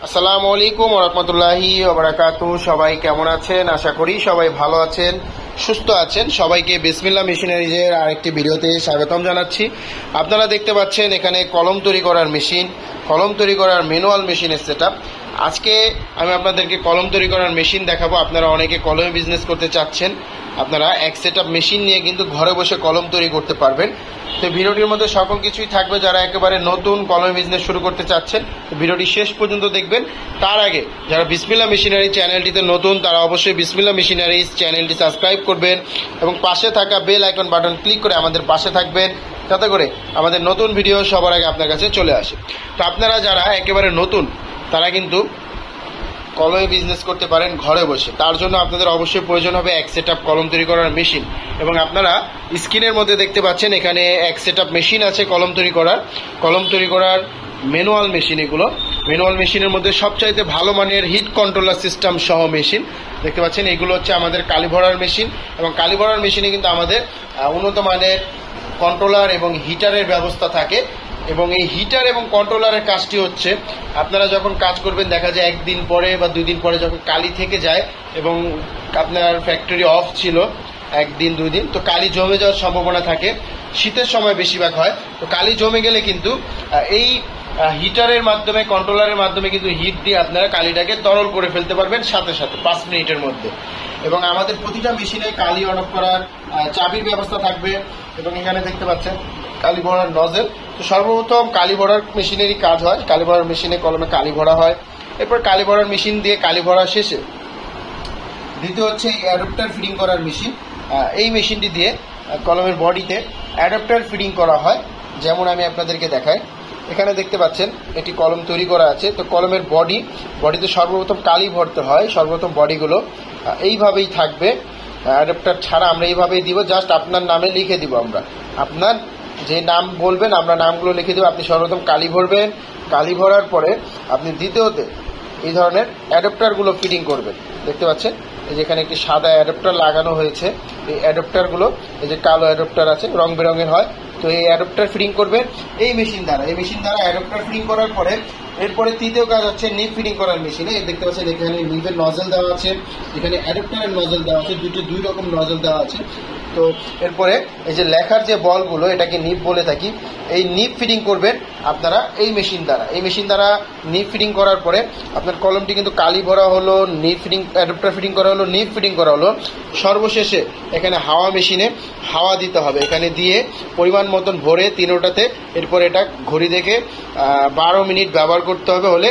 আসসালামু আলাইকুম ওয়া রাহমাতুল্লাহি ওয়া বারাকাতুহু। সবাই কেমন আছেন? আশা করি সবাই ভালো আছেন, সুস্থ আছেন। সবাইকে বিসমিল্লাহ মেশিনারিজের আরেকটি ভিডিওতে স্বাগতম জানাচ্ছি। আপনারা দেখতে পাচ্ছেন এখানে কলম তৈরি করার মেশিন, কলম তৈরি করার ম্যানুয়াল মেশিনের সেটআপ। আজকে আমি আপনাদেরকে কলম তৈরি করার মেশিন দেখাবো। আপনারা অনেকে কলমে বিজনেস করতে চাচ্ছেন, আপনারা এক সেটআপ মেশিন নিয়ে কিন্তু ঘরে বসে কলম তৈরি করতে পারবেন। তো ভিডিওটির মধ্যে সকল কিছুই থাকবে। যারা একেবারে নতুন কলমে বিজনেস শুরু করতে চাচ্ছেন ভিডিওটি শেষ পর্যন্ত দেখবেন। তার আগে যারা বিসমিল্লাহ মেশিনারি চ্যানেলটিতে নতুন তারা অবশ্যই বিসমিল্লাহ মেশিনারিজ চ্যানেলটি সাবস্ক্রাইব করবেন এবং পাশে থাকা বেল আইকন বাটন ক্লিক করে আমাদের পাশে থাকবেন, যাতে করে আমাদের নতুন ভিডিও সবার আগে আপনার কাছে চলে আসে। তো আপনারা যারা একেবারে নতুন তারা কিন্তু কলমে বিজনেস করতে পারেন ঘরে বসে। তার জন্য আপনাদের অবশ্যই প্রয়োজন হবে এক সেটআপ কলম তৈরি করার মেশিন। এবং আপনারা স্ক্রিনের মধ্যে দেখতে পাচ্ছেন এখানে এক সেটআপ মেশিন আছে কলম তৈরি করার ম্যানুয়াল মেশিন। এগুলো ম্যানুয়াল মেশিনের মধ্যে সবচাইতে ভালো মানের হিট কন্ট্রোলার সিস্টেম সহ মেশিন দেখতে পাচ্ছেন। এগুলো হচ্ছে আমাদের কালি ভরার মেশিন, এবং কালি ভরার মেশিনে কিন্তু আমাদের উন্নত মানের কন্ট্রোলার এবং হিটারের ব্যবস্থা থাকে। এবং এই হিটার এবং কন্ট্রোলারের কাজটি হচ্ছে, আপনারা যখন কাজ করবেন দেখা যায় একদিন পরে বা 2 দিন পরে যখন কালি থেকে যায় এবং আপনার ফ্যাক্টরি অফ ছিল 1 দিন 2 দিন, তো কালি জমে যাওয়ার সম্ভাবনা থাকে। শীতের সময় বেশিরভাগ হয়। তো কালি জমে গেলে কিন্তু এই হিটারের মাধ্যমে, কন্ট্রোলারের মাধ্যমে কিন্তু হিট দিয়ে আপনারা কালিটাকে তরল করে ফেলতে পারবেন সাথে সাথে 5 মিনিটের মধ্যে। এবং আমাদের প্রতিটা মেশিনে কালি অন অফ করার চাবির ব্যবস্থা থাকবে। এবং এখানে দেখতে পাচ্ছেন কালি ভরার নজেল। তো সর্বপ্রথম কালি ভরার মেশিনেরই কাজ হয়, কালি ভরার মেশিনে কলমে কালি ভরা হয়। এরপর কালি ভরার মেশিন দিয়ে কালি ভরা শেষে দ্বিতীয় হচ্ছে অ্যাডাপ্টার ফিটিং করার মেশিন। এই মেশিনটি দিয়ে কলমের বডিতে অ্যাডাপ্টার ফিটিং করা হয়। যেমন আমি আপনাদেরকে দেখাই, এখানে দেখতে পাচ্ছেন এটি কলম তৈরি করা আছে। তো কলমের বডিতে সর্বপ্রথম কালি ভরতে হয়। সর্বপ্রথম বডিগুলো এইভাবেই থাকবে, অ্যাডাপ্টার ছাড়া আমরা এইভাবেই দিব। জাস্ট আপনার নামে লিখে দিব, আমরা আপনার যে নাম বলবেন আমরা নামগুলো লিখে দেবো। আপনি সর্বপ্রথম কালি ভরবেন, কালি ভরার পরে আপনি দ্বিতীয়তে এই ধরনের অ্যাডাপ্টারগুলো ফিটিং করবেন। দেখতে পাচ্ছেন এই যে এখানে একটি সাদা অ্যাডাপ্টার লাগানো হয়েছে। এই অ্যাডাপ্টারগুলো, এই যে কালো অ্যাডাপ্টার আছে, রং বেরঙের হয়। তো এই অ্যাডাপ্টার ফিটিং করবেন এই মেশিন দ্বারা। অ্যাডাপ্টার ফিটিং করার পরে এরপরে তৃতীয় কাজ হচ্ছে নিপ ফিটিং করার মেশিনে। দেখতে পাচ্ছেন এখানে নিপের নজল দেওয়া আছে, এখানে অ্যাডাপ্টারের নজল দেওয়া আছে, দুই রকম নজল দেওয়া আছে। তো এরপরে এই যে লেখার যে বলগুলো, এটাকে নিপ বলে থাকি, এই নিপ ফিটিং করবেন আপনারা এই মেশিন দ্বারা। নিপ ফিটিং করার পরে আপনার কলমটি কিন্তু কালি ভরা হলো, নিপ ফিটিং, অ্যাডাপ্টার ফিটিং করা হলো, নিপ ফিটিং করা হলো। সর্বশেষে এখানে হাওয়া মেশিনে হাওয়া দিতে হবে। এখানে দিয়ে পরিমাণ মতন ভরে তিনোটাতে, এরপর এটা ঘড়ি দেখে 12 মিনিট ব্যবহার করতে হবে। হলে